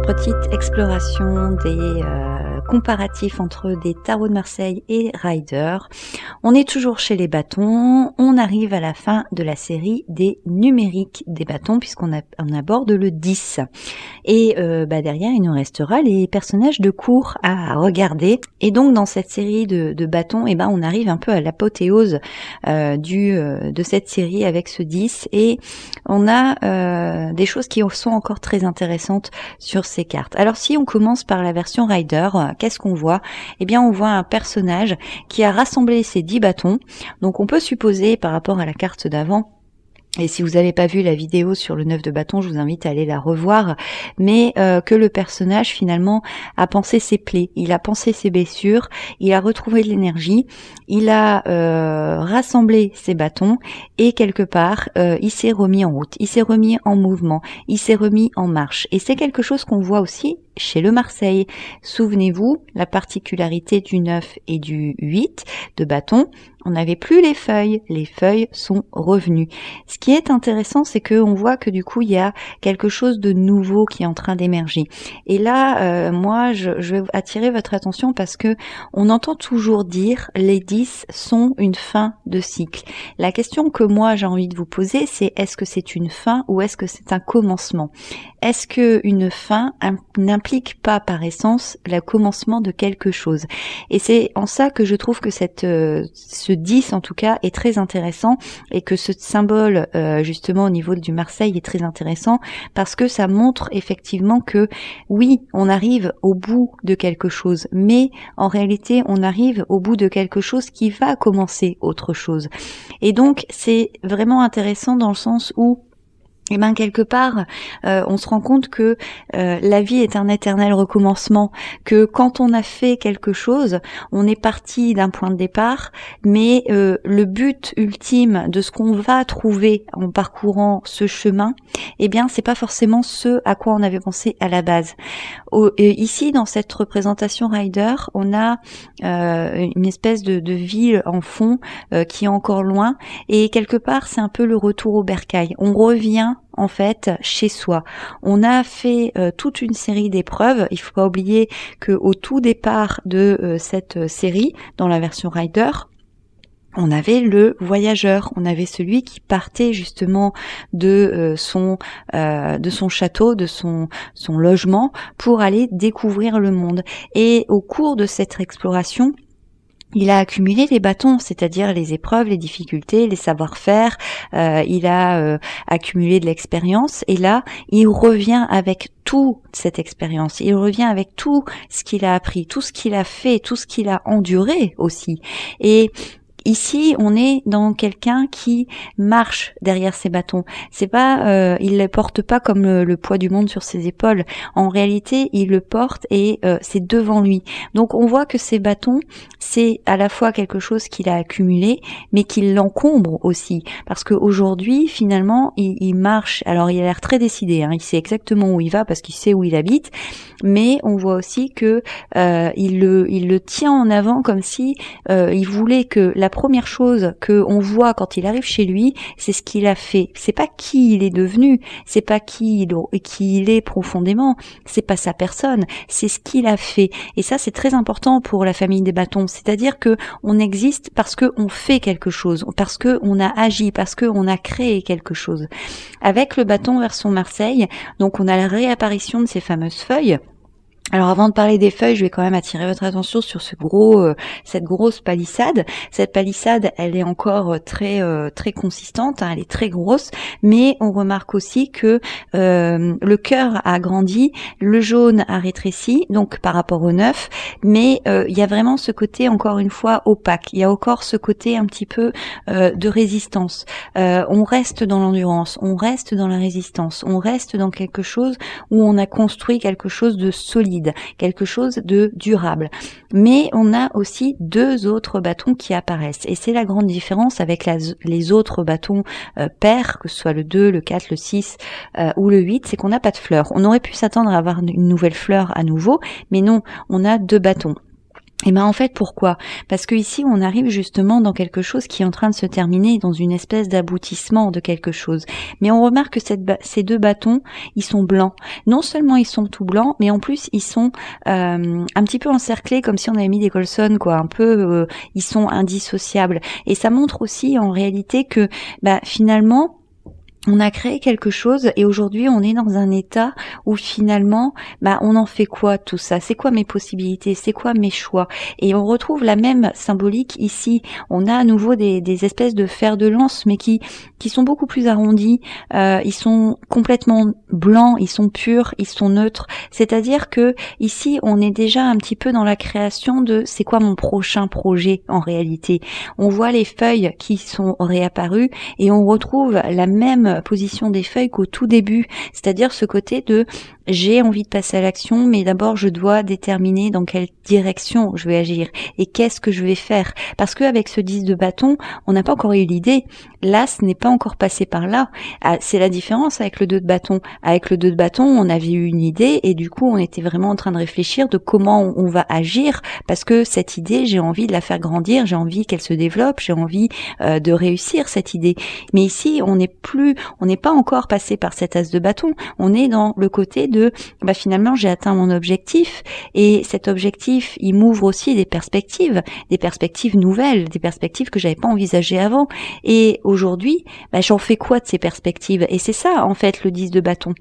petite exploration des comparatifs entre des tarots de Marseille et Rider. On est toujours chez les bâtons, on arrive à la fin de la série des numériques des bâtons puisqu'on aborde le 10. Et derrière, il nous restera les personnages de cours à regarder. Et donc, dans cette série de bâtons, on arrive un peu à l'apothéose de cette série avec ce 10. Et on a des choses qui sont encore très intéressantes sur ces cartes. Alors, si on commence par la version Rider, qu'est-ce qu'on voit ? On voit un personnage qui a rassemblé ses 10 bâtons. Donc, on peut supposer, par rapport à la carte d'avant, et si vous n'avez pas vu la vidéo sur le 9 de bâton, je vous invite à aller la revoir, mais que le personnage finalement a pensé ses plaies, il a pensé ses blessures, il a retrouvé de l'énergie, il a rassemblé ses bâtons et quelque part il s'est remis en route, il s'est remis en mouvement, il s'est remis en marche. Et c'est quelque chose qu'on voit aussi chez le Marseille. Souvenez-vous, la particularité du 9 et du 8 de bâton, on n'avait plus les feuilles sont revenues. Ce qui est intéressant, c'est qu'on voit que du coup, il y a quelque chose de nouveau qui est en train d'émerger. Et là, moi, je vais attirer votre attention parce que on entend toujours dire les 10 sont une fin de cycle. La question que moi, j'ai envie de vous poser, c'est est-ce que c'est une fin ou est-ce que c'est un commencement ? Est-ce que une fin n'implique pas par essence le commencement de quelque chose ? Et c'est en ça que je trouve que ce 10 en tout cas est très intéressant et que ce symbole justement au niveau du Marseille est très intéressant parce que ça montre effectivement que oui, on arrive au bout de quelque chose, mais en réalité on arrive au bout de quelque chose qui va commencer autre chose. Et donc c'est vraiment intéressant dans le sens où quelque part, on se rend compte que la vie est un éternel recommencement, que quand on a fait quelque chose, on est parti d'un point de départ, mais le but ultime de ce qu'on va trouver en parcourant ce chemin, c'est pas forcément ce à quoi on avait pensé à la base. Ici, dans cette représentation Rider, on a une espèce de ville en fond qui est encore loin, et quelque part, c'est un peu le retour au bercail. On revient en fait chez soi. On a fait toute une série d'épreuves. Il faut pas oublier que au tout départ de cette série, dans la version Rider, on avait le voyageur, on avait celui qui partait justement de son château, de son logement pour aller découvrir le monde. Et au cours de cette exploration, il a accumulé les bâtons, c'est-à-dire les épreuves, les difficultés, les savoir-faire, il a accumulé de l'expérience et là, il revient avec toute cette expérience, il revient avec tout ce qu'il a appris, tout ce qu'il a fait, tout ce qu'il a enduré aussi. Et ici, on est dans quelqu'un qui marche derrière ses bâtons. C'est pas, il les porte pas comme le poids du monde sur ses épaules. En réalité, il le porte et c'est devant lui. Donc, on voit que ces bâtons, c'est à la fois quelque chose qu'il a accumulé, mais qu'il l'encombre aussi. Parce qu'aujourd'hui, finalement, il marche. Alors, il a l'air très décidé. Il sait exactement où il va parce qu'il sait où il habite. Mais on voit aussi que il le tient en avant comme si il voulait que la première chose que on voit quand il arrive chez lui, c'est ce qu'il a fait. C'est pas qui il est devenu, c'est pas qui il est profondément, c'est pas sa personne, c'est ce qu'il a fait. Et ça, c'est très important pour la famille des bâtons. C'est-à-dire que on existe parce que on fait quelque chose, parce que on a agi, parce que on a créé quelque chose. Avec le bâton version Marseille, donc on a la réapparition de ces fameuses feuilles. Alors avant de parler des feuilles, je vais quand même attirer votre attention sur cette grosse palissade. Cette palissade, elle est encore très consistante, elle est très grosse, mais on remarque aussi que le cœur a grandi, le jaune a rétréci, donc par rapport au 9, mais il y a vraiment ce côté encore une fois opaque. Il y a encore ce côté un petit peu de résistance. On reste dans l'endurance, on reste dans la résistance, on reste dans quelque chose où on a construit quelque chose de solide, quelque chose de durable. Mais on a aussi 2 autres bâtons qui apparaissent. Et c'est la grande différence avec les autres bâtons pairs, que ce soit le 2, le 4, le 6 ou le 8, c'est qu'on n'a pas de fleurs. On aurait pu s'attendre à avoir une nouvelle fleur à nouveau, mais non, on a 2 bâtons. Et ben en fait pourquoi? Parce que ici on arrive justement dans quelque chose qui est en train de se terminer, dans une espèce d'aboutissement de quelque chose. Mais on remarque que ces deux bâtons, ils sont blancs. Non seulement ils sont tout blancs, mais en plus ils sont un petit peu encerclés comme si on avait mis des colsons, quoi. Un peu, ils sont indissociables. Et ça montre aussi en réalité que finalement on a créé quelque chose et aujourd'hui on est dans un état où finalement on en fait quoi tout ça, c'est quoi mes possibilités, c'est quoi mes choix, et on retrouve la même symbolique ici. On a à nouveau des espèces de fers de lance mais qui sont beaucoup plus arrondis, ils sont complètement blancs, ils sont purs, ils sont neutres, c'est-à-dire que ici on est déjà un petit peu dans la création de c'est quoi mon prochain projet. En réalité on voit les feuilles qui sont réapparues et on retrouve la même position des feuilles qu'au tout début, c'est-à-dire ce côté de j'ai envie de passer à l'action, mais d'abord je dois déterminer dans quelle direction je vais agir et qu'est-ce que je vais faire, parce qu'avec ce 10 de bâton, on n'a pas encore eu l'idée, l'as n'est pas encore passé par là. C'est la différence avec le 2 de bâton. Avec le 2 de bâton, on avait eu une idée et du coup on était vraiment en train de réfléchir de comment on va agir, parce que cette idée, j'ai envie de la faire grandir, j'ai envie qu'elle se développe, j'ai envie de réussir cette idée. Mais ici, on n'est pas encore passé par cet as de bâton, on est dans le côté de finalement j'ai atteint mon objectif, et cet objectif il m'ouvre aussi des perspectives nouvelles, des perspectives que j'avais pas envisagées avant, et aujourd'hui j'en fais quoi de ces perspectives? Et c'est ça en fait le 10 de bâton.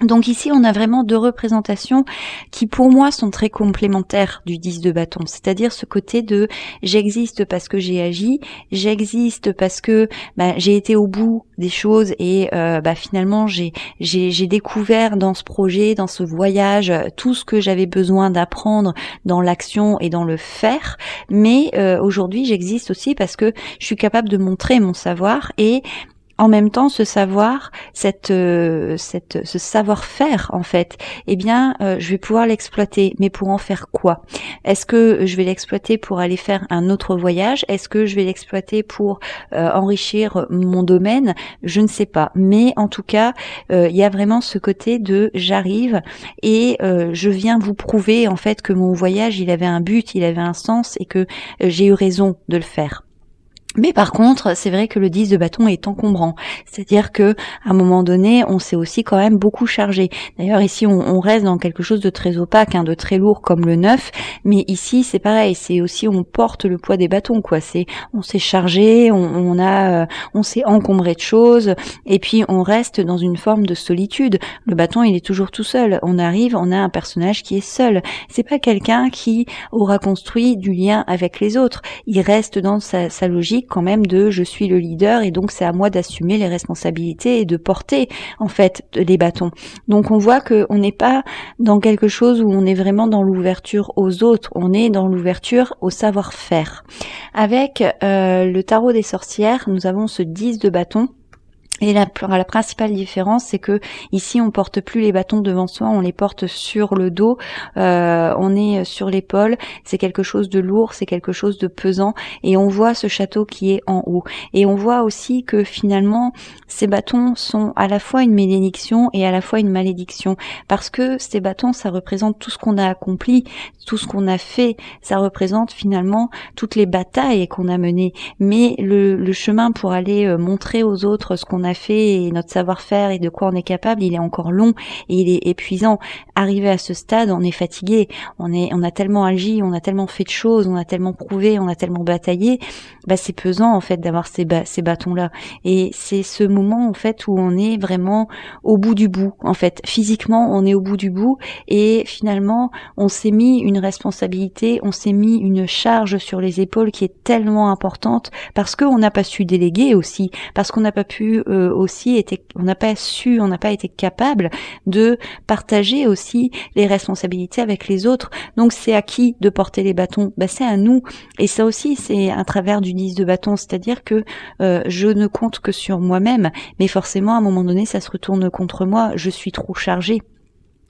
Donc ici, on a vraiment deux représentations qui, pour moi, sont très complémentaires du 10 de bâton. C'est-à-dire ce côté de j'existe parce que j'ai agi, j'existe parce que j'ai été au bout des choses et finalement j'ai découvert dans ce projet, dans ce voyage, tout ce que j'avais besoin d'apprendre dans l'action et dans le faire. Mais aujourd'hui, j'existe aussi parce que je suis capable de montrer mon savoir, et en même temps, ce savoir, ce savoir-faire, en fait, je vais pouvoir l'exploiter. Mais pour en faire quoi? Est-ce que je vais l'exploiter pour aller faire un autre voyage? Est-ce que je vais l'exploiter pour enrichir mon domaine? Je ne sais pas. Mais en tout cas, il y a vraiment ce côté de j'arrive et je viens vous prouver, en fait, que mon voyage, il avait un but, il avait un sens, et que j'ai eu raison de le faire. Mais par contre, c'est vrai que le 10 de bâton est encombrant. C'est-à-dire que à un moment donné, on s'est aussi quand même beaucoup chargé. D'ailleurs, ici, on reste dans quelque chose de très opaque, de très lourd comme le 9. Mais ici, c'est pareil. C'est aussi, on porte le poids des bâtons, quoi. On s'est chargé, on s'est encombré de choses. Et puis, on reste dans une forme de solitude. Le bâton, il est toujours tout seul. On arrive, on a un personnage qui est seul. C'est pas quelqu'un qui aura construit du lien avec les autres. Il reste dans sa logique quand même de je suis le leader et donc c'est à moi d'assumer les responsabilités et de porter en fait les bâtons. Donc on voit que on n'est pas dans quelque chose où on est vraiment dans l'ouverture aux autres, on est dans l'ouverture au savoir-faire. Avec le tarot des sorcières, nous avons ce 10 de bâton. Et la principale différence, c'est que ici on porte plus les bâtons devant soi, on les porte sur le dos, on est sur l'épaule, c'est quelque chose de lourd, c'est quelque chose de pesant, et on voit ce château qui est en haut. Et on voit aussi que finalement ces bâtons sont à la fois une bénédiction et à la fois une malédiction, parce que ces bâtons, ça représente tout ce qu'on a accompli, tout ce qu'on a fait, ça représente finalement toutes les batailles qu'on a menées, mais le chemin pour aller montrer aux autres ce qu'on a fait et notre savoir-faire et de quoi on est capable, il est encore long et il est épuisant. Arrivé à ce stade, on est fatigué, on a tellement agi, on a tellement fait de choses, on a tellement prouvé, on a tellement bataillé, c'est pesant en fait d'avoir ces bâtons-là. Et c'est ce moment en fait où on est vraiment au bout du bout. En fait, physiquement, on est au bout du bout et finalement, on s'est mis une responsabilité, on s'est mis une charge sur les épaules qui est tellement importante parce qu'on n'a pas su déléguer aussi, parce qu'on n'a pas pu on n'a pas été capable de partager aussi les responsabilités avec les autres. Donc c'est à qui de porter les bâtons? C'est à nous. Et ça aussi, c'est à travers du 10 de bâton, c'est-à-dire que je ne compte que sur moi-même, mais forcément à un moment donné, ça se retourne contre moi. Je suis trop chargée.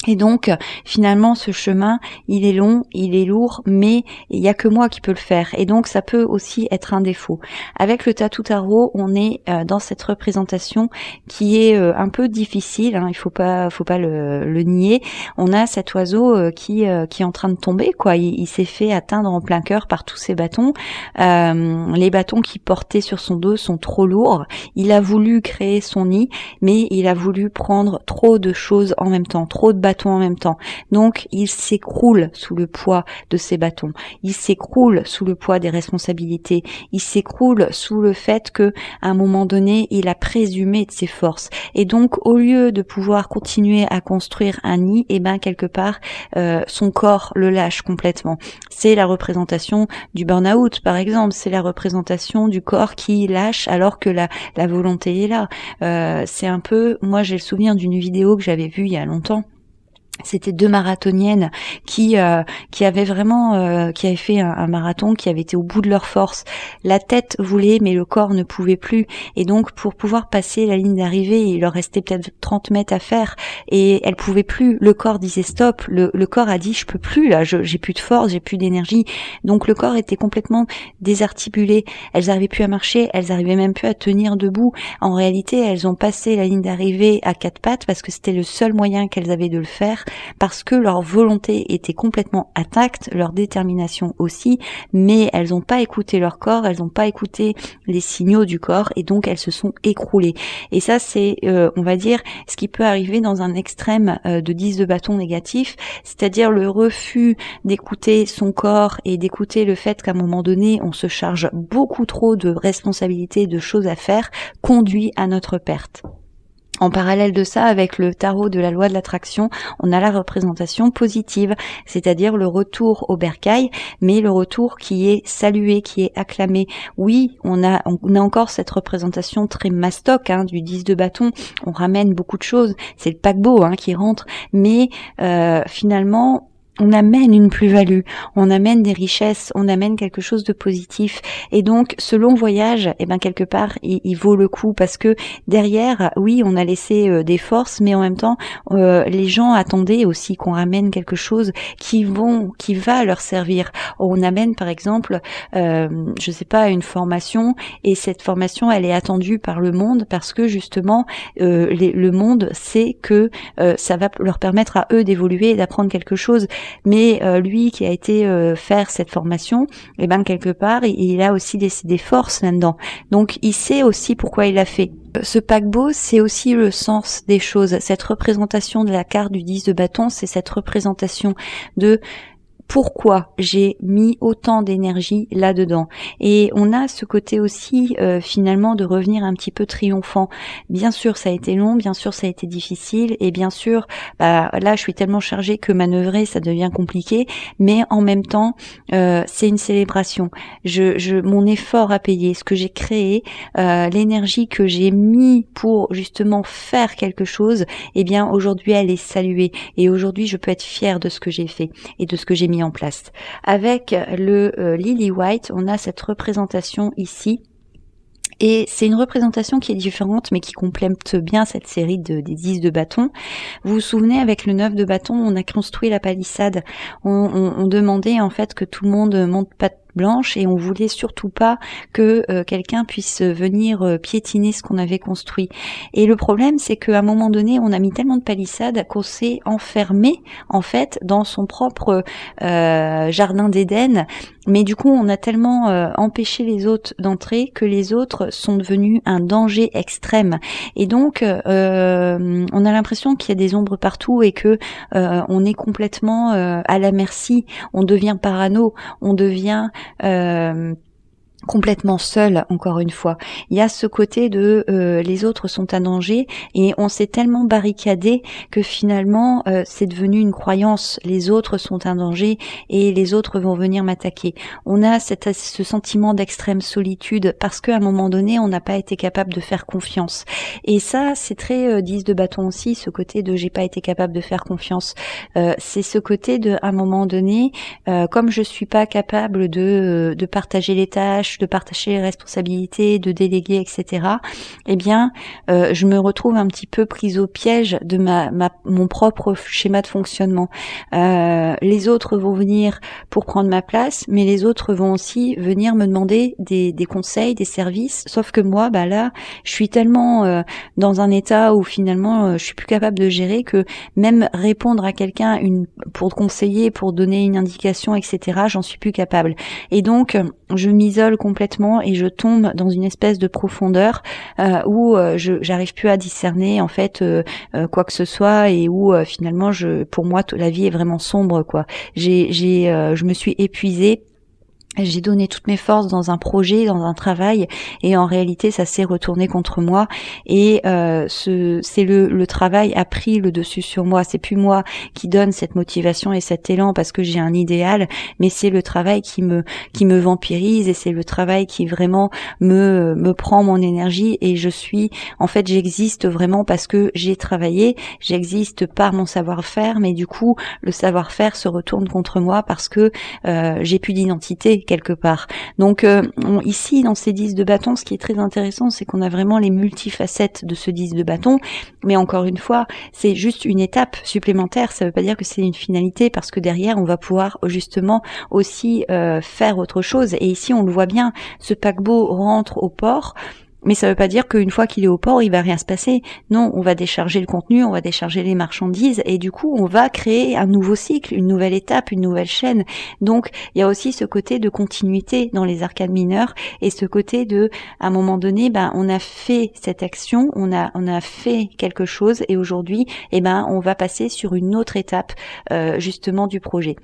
Et donc, finalement, ce chemin, il est long, il est lourd, mais il y a que moi qui peux le faire. Et donc, ça peut aussi être un défaut. Avec le Tattoo Tarot, on est dans cette représentation qui est un peu difficile. Hein, il faut pas le nier. On a cet oiseau qui est en train de tomber, quoi. Il s'est fait atteindre en plein cœur par tous ces bâtons. Les bâtons qu'il portait sur son dos sont trop lourds. Il a voulu créer son nid, mais il a voulu prendre trop de choses en même temps, trop de bâtons en même temps. Donc, il s'écroule sous le poids de ces bâtons. Il s'écroule sous le poids des responsabilités. Il s'écroule sous le fait que, à un moment donné, il a présumé de ses forces. Et donc, au lieu de pouvoir continuer à construire un nid, quelque part, son corps le lâche complètement. C'est la représentation du burn-out, par exemple. C'est la représentation du corps qui lâche alors que la volonté est là. C'est un peu, moi, j'ai le souvenir d'une vidéo que j'avais vue il y a longtemps. C'était 2 marathoniennes qui avaient vraiment qui avaient fait un marathon, qui avaient été au bout de leur force. La tête voulait, mais le corps ne pouvait plus. Et donc, pour pouvoir passer la ligne d'arrivée, il leur restait peut-être 30 mètres à faire, et elles pouvaient plus. Le corps disait stop. Le corps a dit je peux plus là, j'ai plus de force, j'ai plus d'énergie. Donc le corps était complètement désarticulé. Elles n'arrivaient plus à marcher, elles n'arrivaient même plus à tenir debout. En réalité, elles ont passé la ligne d'arrivée à 4 pattes parce que c'était le seul moyen qu'elles avaient de le faire, parce que leur volonté était complètement intacte, leur détermination aussi, mais elles n'ont pas écouté leur corps, elles n'ont pas écouté les signaux du corps, et donc elles se sont écroulées. Et ça, c'est, on va dire, ce qui peut arriver dans un extrême de 10 de bâton négatif, c'est-à-dire le refus d'écouter son corps et d'écouter le fait qu'à un moment donné, on se charge beaucoup trop de responsabilités, de choses à faire, conduit à notre perte. En parallèle de ça, avec le tarot de la loi de l'attraction, on a la représentation positive, c'est-à-dire le retour au bercail, mais le retour qui est salué, qui est acclamé. Oui, on a encore cette représentation très mastoc du 10 de bâton, on ramène beaucoup de choses, c'est le paquebot qui rentre, mais finalement, on amène une plus-value, on amène des richesses, on amène quelque chose de positif. Et donc, ce long voyage, quelque part, il vaut le coup, parce que derrière, oui, on a laissé des forces, mais en même temps, les gens attendaient aussi qu'on ramène quelque chose qui va leur servir. On amène, par exemple, je sais pas, une formation, et cette formation, elle est attendue par le monde, parce que justement, le monde sait que ça va leur permettre à eux d'évoluer et d'apprendre quelque chose. Mais lui qui a été faire cette formation, quelque part, il a aussi des forces là-dedans. Donc il sait aussi pourquoi il l'a fait. Ce paquebot, c'est aussi le sens des choses. Cette représentation de la carte du 10 de bâton, c'est cette représentation de pourquoi j'ai mis autant d'énergie là-dedans. Et on a ce côté aussi finalement de revenir un petit peu triomphant. Bien sûr, ça a été long, bien sûr, ça a été difficile, et bien sûr, là, je suis tellement chargée que manœuvrer, ça devient compliqué, mais en même temps, c'est une célébration. Mon effort à payer, ce que j'ai créé, l'énergie que j'ai mis pour justement faire quelque chose, aujourd'hui, elle est saluée. Et aujourd'hui, je peux être fière de ce que j'ai fait et de ce que j'ai mis en place. Avec le Lily White, on a cette représentation ici. Et c'est une représentation qui est différente, mais qui complète bien cette série des 10 de bâton. Vous vous souvenez, avec le 9 de bâton, on a construit la palissade. On demandait en fait que tout le monde monte patte blanche, et on voulait surtout pas que quelqu'un puisse venir piétiner ce qu'on avait construit. Et le problème, c'est qu'à un moment donné, on a mis tellement de palissades qu'on s'est enfermé en fait dans son propre jardin d'Éden. Mais du coup, on a tellement empêché les autres d'entrer que les autres sont devenus un danger extrême. Et donc, on a l'impression qu'il y a des ombres partout, et que on est complètement à la merci. On devient parano, on devient complètement seul, encore une fois. Il y a ce côté de les autres sont un danger, et on s'est tellement barricadé que finalement c'est devenu une croyance. Les autres sont un danger et les autres vont venir m'attaquer. On a ce sentiment d'extrême solitude parce qu'à un moment donné on n'a pas été capable de faire confiance. Et ça, c'est très 10 de bâton aussi, ce côté de j'ai pas été capable de faire confiance. C'est ce côté de à un moment donné, comme je suis pas capable de partager les tâches, tâches, de partager les responsabilités, de déléguer, etc., eh bien, je me retrouve un petit peu prise au piège de mon propre schéma de fonctionnement. Les autres vont venir pour prendre ma place, mais les autres vont aussi venir me demander des conseils, des services, sauf que moi, là, je suis tellement dans un état où finalement je suis plus capable de gérer que même répondre à quelqu'un pour conseiller, pour donner une indication, etc., j'en suis plus capable. Et donc, je m'isole complètement et je tombe dans une espèce de profondeur où j'arrive plus à discerner en fait quoi que ce soit, et où finalement pour moi la vie est vraiment sombre, quoi. Je me suis épuisée. J'ai donné toutes mes forces dans un projet, dans un travail, et en réalité ça s'est retourné contre moi, et le travail a pris le dessus sur moi. C'est plus moi qui donne cette motivation et cet élan parce que j'ai un idéal, mais c'est le travail qui me vampirise, et c'est le travail qui vraiment me prend mon énergie, et j'existe vraiment parce que j'ai travaillé, j'existe par mon savoir-faire, mais du coup le savoir-faire se retourne contre moi parce que j'ai plus d'identité quelque part. Donc ici dans ces 10 de bâton, ce qui est très intéressant, c'est qu'on a vraiment les multifacettes de ce 10 de bâton, mais encore une fois, c'est juste une étape supplémentaire. Ça veut pas dire que c'est une finalité, parce que derrière on va pouvoir justement aussi faire autre chose. Et ici on le voit bien, ce paquebot rentre au port, mais ça veut pas dire qu'une fois qu'il est au port, il va rien se passer. Non, on va décharger le contenu, on va décharger les marchandises, et du coup, on va créer un nouveau cycle, une nouvelle étape, une nouvelle chaîne. Donc, il y a aussi ce côté de continuité dans les arcades mineures, et ce côté de, à un moment donné, on a fait cette action, on a fait quelque chose, et aujourd'hui, on va passer sur une autre étape, justement, du projet.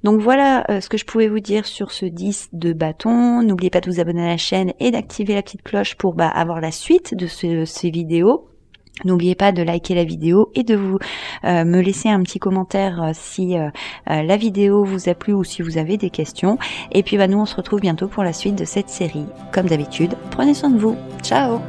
Donc voilà ce que je pouvais vous dire sur ce 10 de bâton. N'oubliez pas de vous abonner à la chaîne et d'activer la petite cloche pour avoir la suite de ces vidéos. N'oubliez pas de liker la vidéo et de vous me laisser un petit commentaire si la vidéo vous a plu ou si vous avez des questions. Et puis nous on se retrouve bientôt pour la suite de cette série. Comme d'habitude, prenez soin de vous. Ciao!